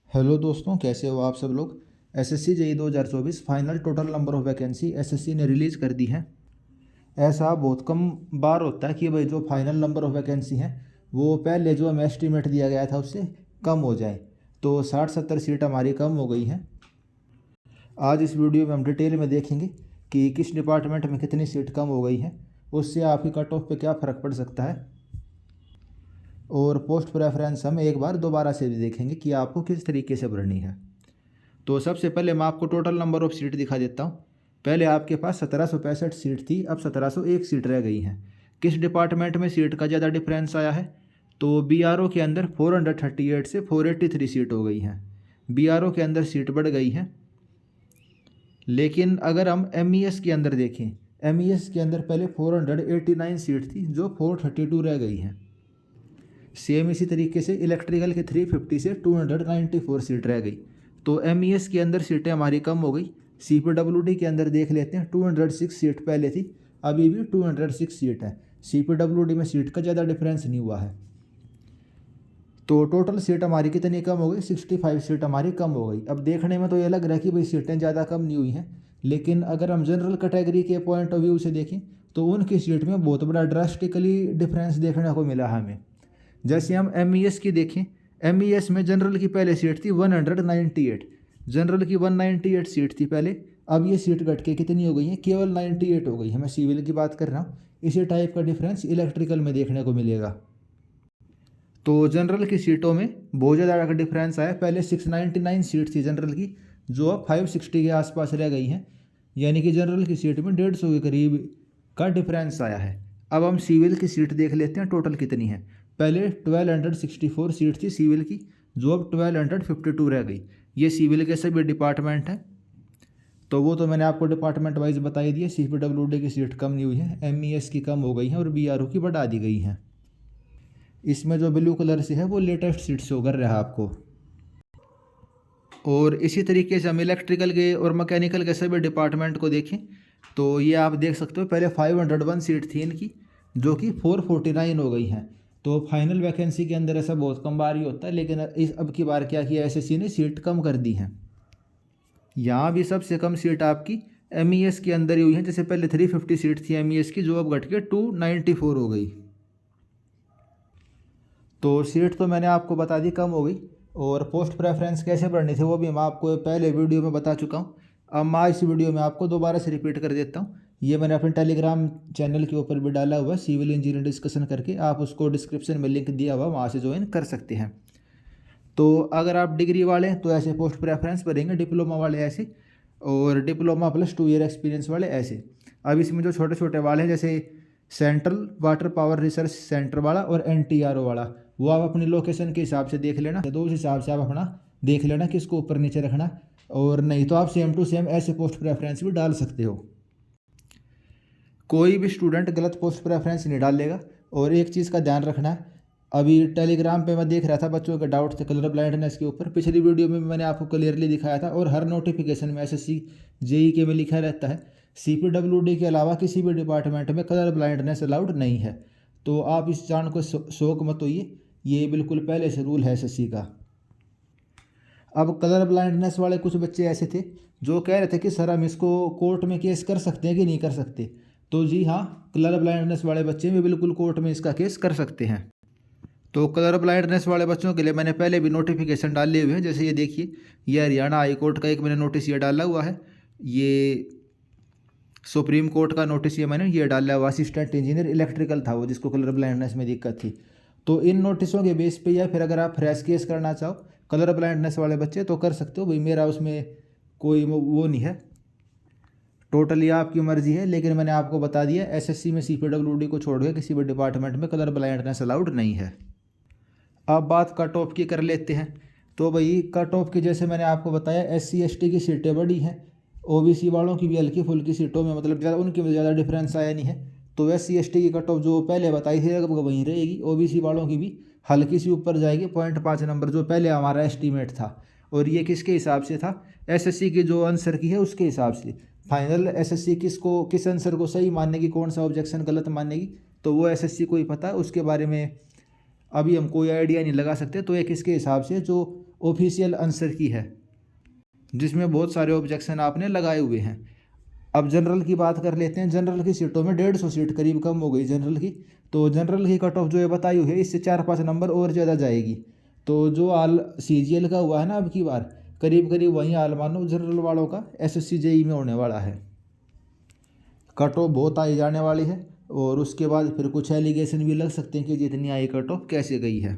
Hello दोस्तों, कैसे हो आप सब लोग। SSC JEE 2024 final total number of vacancy SSC ने रिलीज़ कर दी है। ऐसा बहुत कम बार होता है कि भाई जो फाइनल नंबर ऑफ वैकेंसी हैं वो पहले जो हमें एस्टीमेट दिया गया था उससे कम हो जाए। तो 60-70 सीट हमारी कम हो गई हैं। आज इस वीडियो में हम डिटेल में देखेंगे कि किस डिपार्टमेंट में कितनी सीट कम हो गई हैं, उससे आपकी कट ऑफ पे क्या फ़र्क पड़ सकता है। और पोस्ट प्रेफरेंस हम एक बार दोबारा से भी देखेंगे कि आपको किस तरीके से भरनी है। तो सबसे पहले मैं आपको टोटल नंबर ऑफ़ सीट दिखा देता हूँ। पहले आपके पास 1765 सीट थी, अब 1701 सीट रह गई हैं। किस डिपार्टमेंट में सीट का ज़्यादा डिफरेंस आया है? तो बीआरओ के अंदर 438 से 483 सीट हो गई हैं। बीआरओ के अंदर सीट बढ़ गई हैं। लेकिन अगर हम एमईएस के अंदर देखें, एमईएस के अंदर पहले 489 सीट थी जो 432 रह गई हैं। सेम इसी तरीके से इलेक्ट्रिकल के 350 से 294 सीट रह गई। तो एमईएस के अंदर सीटें हमारी कम हो गई। सीपीडब्ल्यूडी के अंदर देख लेते हैं, 206 सीट पहले थी, अभी भी 206 सीट है। सीपीडब्ल्यूडी में सीट का ज़्यादा डिफरेंस नहीं हुआ है। तो टोटल सीट हमारी कितनी कम हो गई? 65 सीट हमारी कम हो गई। अब देखने में तो ये लग रहा है कि भाई सीटें ज़्यादा कम नहीं हुई हैं, लेकिन अगर हम जनरल कैटेगरी के पॉइंट ऑफ व्यू से देखें तो उनकी सीट में बहुत बड़ा ड्रास्टिकली डिफरेंस देखने को मिला हमें। जैसे हम एमईएस की देखें, एमईएस में जनरल की पहले सीट थी 198, जनरल की 198 सीट थी पहले, अब ये सीट घट के कितनी हो गई है? केवल 98 हो गई है। मैं सिविल की बात कर रहा हूँ। इसी टाइप का डिफरेंस इलेक्ट्रिकल में देखने को मिलेगा। तो जनरल की सीटों में बहुत ज़्यादा का डिफरेंस आया। पहले 699 सीट थी जनरल की, जो अब 560 के आसपास रह गई हैं। यानी कि जनरल की सीट में 150 के करीब का डिफरेंस आया है। अब हम सिविल की सीट देख लेते हैं, टोटल कितनी है। पहले 1264 सीट थी सिविल की, जो अब 1252 रह गई। ये सिविल के सभी डिपार्टमेंट हैं। तो वो तो मैंने आपको डिपार्टमेंट वाइज बता ही दिया। सीपीडब्ल्यूडी की सीट कम नहीं हुई है, एमईएस की कम हो गई हैं और बीआरओ की बढ़ा दी गई हैं। इसमें जो ब्लू कलर से है वो लेटेस्ट सीट शो कर रहा है आपको। और इसी तरीके से हम इलेक्ट्रिकल के और मैकेनिकल के सभी डिपार्टमेंट को देखें तो ये आप देख सकते हो, पहले 501 सीट थी इनकी, जो कि 449 हो गई हैं। तो फाइनल वैकेंसी के अंदर ऐसा बहुत कम बार ही होता है, लेकिन इस अब की बार क्या किया, एसएससी ने सीट कम कर दी हैं। यहाँ भी सबसे कम सीट आपकी एमईएस के अंदर ही हुई है। जैसे पहले 350 सीट थी एमईएस की, जो अब घट के 294 हो गई। तो सीट तो मैंने आपको बता दी कम हो गई। और पोस्ट प्रेफरेंस कैसे भरनी थी वो भी मैं आपको पहले वीडियो में बता चुका हूँ। अब मैं इस वीडियो में आपको दोबारा से रिपीट कर देता हूँ। ये मैंने अपने टेलीग्राम चैनल के ऊपर भी डाला हुआ है, सिविल इंजीनियर डिस्कशन करके। आप उसको डिस्क्रिप्शन में लिंक दिया हुआ, वहाँ से ज्वाइन कर सकते हैं। तो अगर आप डिग्री वाले हैं तो ऐसे पोस्ट प्रेफरेंस भरेंगे, डिप्लोमा वाले ऐसे, और डिप्लोमा प्लस 2 ईयर एक्सपीरियंस वाले ऐसे। अब इसमें जो छोटे छोटे वाले हैं, जैसे central water power research centre वाला और एनटीआरओ वाला, वो आप अपनी लोकेशन के हिसाब से देख लेना। तो उस हिसाब से आप अपना देख लेना किसको ऊपर नीचे रखना, और नहीं तो आप सेम टू सेम ऐसे पोस्ट प्रेफरेंस भी डाल सकते हो। कोई भी स्टूडेंट गलत पोस्ट प्रेफरेंस नहीं डालेगा। और एक चीज़ का ध्यान रखना है, अभी टेलीग्राम पे मैं देख रहा था बच्चों के डाउट थे कलर ब्लाइंडनेस के ऊपर। पिछली वीडियो में मैंने आपको क्लियरली दिखाया था, और हर नोटिफिकेशन में एसएससी जेईई के में लिखा रहता है सीपीडब्ल्यूडी के अलावा किसी भी डिपार्टमेंट में कलर ब्लाइंडनेस अलाउड नहीं है। तो आप इस जान को शौक मत होइए, ये बिल्कुल पहले से रूल है एसएससी का। अब कलर ब्लाइंडनेस वाले कुछ बच्चे ऐसे थे जो कह रहे थे कि सर हम इसको कोर्ट में केस कर सकते हैं कि नहीं कर सकते। तो जी हाँ, कलर ब्लाइंडनेस वाले बच्चे भी बिल्कुल कोर्ट में इसका केस कर सकते हैं। तो कलर ब्लाइंडनेस वाले बच्चों के लिए मैंने पहले भी नोटिफिकेशन डाले हुए हैं। जैसे ये देखिए, ये हरियाणा हाई कोर्ट का एक मैंने नोटिस ये डाला हुआ है, ये सुप्रीम कोर्ट का नोटिस ये मैंने ये डाला हुआ। असिस्टेंट इंजीनियर इलेक्ट्रिकल था वो, जिसको कलर ब्लाइंडनेस में दिक्कत थी। तो इन नोटिसों के बेस पे, या फिर अगर आप फ्रेश केस करना चाहो कलर ब्लाइंडनेस वाले बच्चे, तो कर सकते हो भाई। मेरा उसमें कोई वो नहीं है, टोटली आपकी मर्जी है। लेकिन मैंने आपको बता दिया, एसएससी में सीपीडब्ल्यूडी को छोड़ के किसी भी डिपार्टमेंट में कलर ब्लाइंडनेस अलाउड नहीं है। अब बात कट ऑफ की कर लेते हैं। तो भाई कट ऑफ की, जैसे मैंने आपको बताया, एससी एसटी की सीटें बड़ी हैं, ओबीसी वालों की भी हल्की फुल्की सीटों में, मतलब ज़्यादा उनकी में ज़्यादा डिफरेंस आया नहीं है। तो एससी एसटी की कट ऑफ जो पहले बताई थी लगभग वहीं रहेगी। ओबीसी वालों की भी हल्की सी ऊपर जाएगी, 0.5 नंबर जो पहले हमारा एस्टीमेट था। और ये किसके हिसाब से था? एसएससी की जो आंसर की है उसके हिसाब से। फाइनल एसएससी किस आंसर को सही मानेगी, कौन सा ऑब्जेक्शन गलत मानेगी, तो वो एसएससी को ही पता है। उसके बारे में अभी हम कोई आइडिया नहीं लगा सकते। तो एक इसके हिसाब से जो ऑफिशियल आंसर की है, जिसमें बहुत सारे ऑब्जेक्शन आपने लगाए हुए हैं। अब जनरल की बात कर लेते हैं। जनरल की सीटों में 150 सीट करीब कम हो गई जनरल की। तो जनरल की कट ऑफ जो है बताई हुई है, इससे 4-5 नंबर और ज़्यादा जाएगी। तो जो हाल CGL का हुआ है ना अब की बार, करीब करीब वही हाल मानो जनरल वालों का SSC JEE में होने वाला है। कट ऑफ बहुत आई जाने वाली है, और उसके बाद फिर कुछ एलिगेशन भी लग सकते हैं कि जितनी आई कट ऑफ कैसे गई है।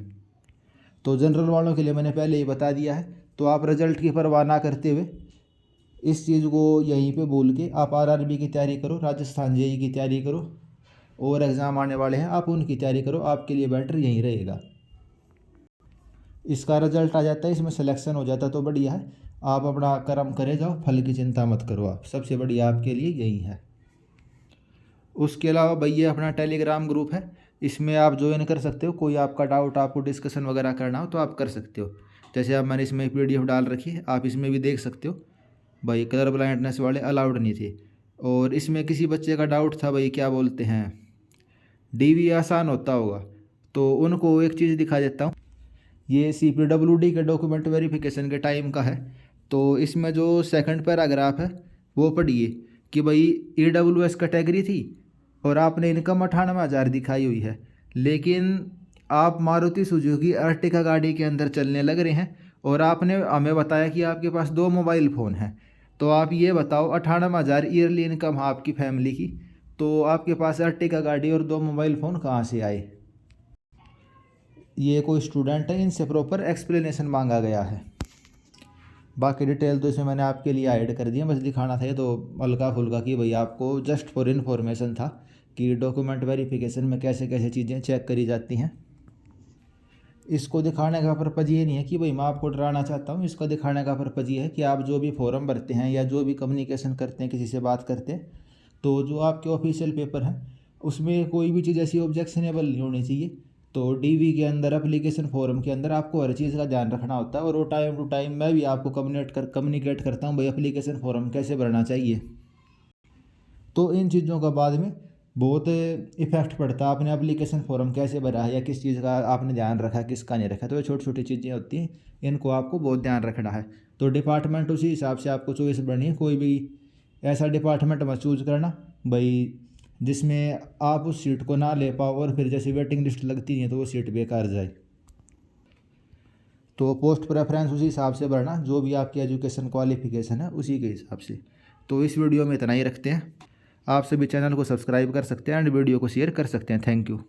तो जनरल वालों के लिए मैंने पहले ही बता दिया है। तो आप रिजल्ट की परवाह ना करते हुए इस चीज़ को यहीं पे बोल के आप RRB की तैयारी करो, राजस्थान JEE की तैयारी करो, और एग्ज़ाम आने वाले हैं आप उनकी तैयारी करो, आपके लिए बेटर यहीं रहेगा। इसका रिजल्ट आ जाता है, इसमें सिलेक्शन हो जाता तो बढ़िया है। आप अपना कर्म करे जाओ, फल की चिंता मत करो आप, सबसे बढ़िया आपके लिए यही है। उसके अलावा भैया अपना टेलीग्राम ग्रुप है, इसमें आप ज्वाइन कर सकते हो। कोई आपका डाउट, आपको डिस्कशन वगैरह करना हो तो आप कर सकते हो। जैसे अब मैंने इसमें PDF डाल रखी है, आप इसमें भी देख सकते हो। भाई कलर ब्लाइंडनेस वाले अलाउड नहीं थे, और इसमें किसी बच्चे का डाउट था भाई क्या बोलते हैं DV आसान होता होगा, तो उनको एक चीज़ दिखा देता हूँ। ये CPWD के डॉक्यूमेंट वेरिफिकेशन के टाइम का है। तो इसमें जो सेकंड पैराग्राफ है वो पढ़िए कि भाई EWS कैटेगरी थी और आपने इनकम 98,000 दिखाई हुई है, लेकिन आप मारुति सुजुकी अर्टिगा गाड़ी के अंदर चलने लग रहे हैं, और आपने हमें बताया कि आपके पास 2 मोबाइल फ़ोन हैं। तो आप ये बताओ 98,000 ईयरली इनकम है आपकी फैमिली की, तो आपके पास अर्टिगा गाड़ी और 2 मोबाइल फ़ोन कहाँ से आए? ये कोई स्टूडेंट है, इनसे प्रॉपर एक्सप्लेनेशन मांगा गया है। बाकी डिटेल तो इसमें मैंने आपके लिए ऐड कर दिया, बस दिखाना था ये तो हल्का फुल्का कि भाई आपको जस्ट फॉर इन्फॉर्मेशन था कि डॉक्यूमेंट वेरिफिकेशन में कैसे कैसे चीज़ें चेक करी जाती हैं। इसको दिखाने का पर्पज़ ये नहीं है कि भाई मैं आपको डराना चाहता हूँ। इसका दिखाने का पर्पज़ ये है कि आप जो भी फॉर्म भरते हैं या जो भी कम्युनिकेशन करते हैं, किसी से बात करते हैं, तो जो आपके ऑफिशियल पेपर हैं उसमें कोई भी चीज़ ऐसी ऑब्जेक्शनेबल नहीं होनी चाहिए। तो DV के अंदर, एप्लीकेशन फॉर्म के अंदर आपको हर चीज़ का ध्यान रखना होता है, और वो टाइम टू टाइम मैं भी आपको कम्युनिकेट करता हूँ भाई एप्लीकेशन फॉर्म कैसे भरना चाहिए। तो इन चीज़ों का बाद में बहुत इफ़ेक्ट पड़ता है, आपने एप्लीकेशन फॉर्म कैसे भरा है या किस चीज़ का आपने ध्यान रखा है, किसका नहीं रखा। तो ये छोटी छोटी चीज़ें होती हैं, इनको आपको बहुत ध्यान रखना है। तो डिपार्टमेंट उसी हिसाब से आपको चॉइस बढ़नी है। कोई भी ऐसा डिपार्टमेंट मत चूज़ करना भाई जिसमें आप उस सीट को ना ले पाओ, और फिर जैसे वेटिंग लिस्ट लगती है तो वो सीट बेकार जाए। तो पोस्ट प्रेफरेंस उसी हिसाब से भरना, जो भी आपकी एजुकेशन क्वालिफिकेशन है उसी के हिसाब से। तो इस वीडियो में इतना ही रखते हैं। आप सभी चैनल को सब्सक्राइब कर सकते हैं एंड वीडियो को शेयर कर सकते हैं। Thank you.